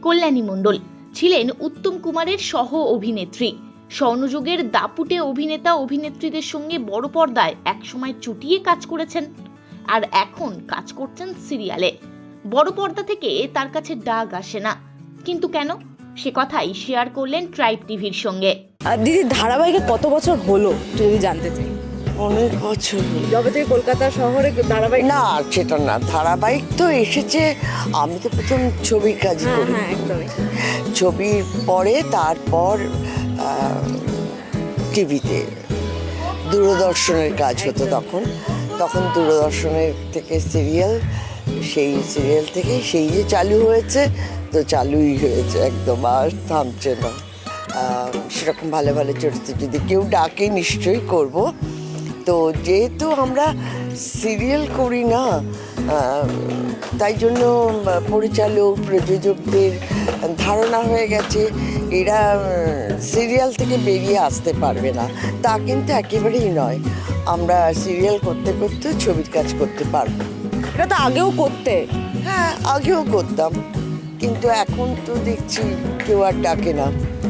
কল্যাণী মণ্ডল ছিলেন উত্তম কুমারের সহ অভিনেত্রী। স্বর্ণযুগের দাপুটে অভিনেতা অভিনেত্রীদের সঙ্গে বড় পর্দায় একসময় চুটিয়ে কাজ করেছেন, আর এখন কাজ করছেন সিরিয়ালে। বড় পর্দা থেকে তার কাছে ডাক আসে না, কিন্তু কেন, সে কথাই শেয়ার করলেন ট্রাইব টিভির সঙ্গে। আর দিদি, ধারাবাহিকে কত বছর হলো যদি জানতে চাই? অনেক বছর। যবে থেকে কলকাতা শহরে ধারাবাহিক না, সেটা না, ধারাবাহিক তো এসেছে। আমি তো প্রথম ছবির কাজ করি, একদমই ছবির পরে তারপর টিভিতে দূরদর্শনের কাজ হতো। তখন দূরদর্শনের থেকে সিরিয়াল, সেই সিরিয়াল থেকে সেই যে চালু হয়েছে, তো চালুই হয়েছে একদম, আর থামছে না। সেরকম ভালো ভালো চরিত্র যদি কেউ ডাকে নিশ্চয়ই করব। তো যেহেতু আমরা সিরিয়াল করি না, তাই জন্য পরিচালক প্রযোজকদের ধারণা হয়ে গেছে এরা সিরিয়াল থেকে বেরিয়ে আসতে পারবে না। তা কিন্তু একেবারেই নয়, আমরা সিরিয়াল করতে করতে ছবির কাজ করতে পারবো। এটা তো আগেও করতে। হ্যাঁ, আগেও করতাম, কিন্তু এখন তো দেখছি কেউ আর ডাকে না।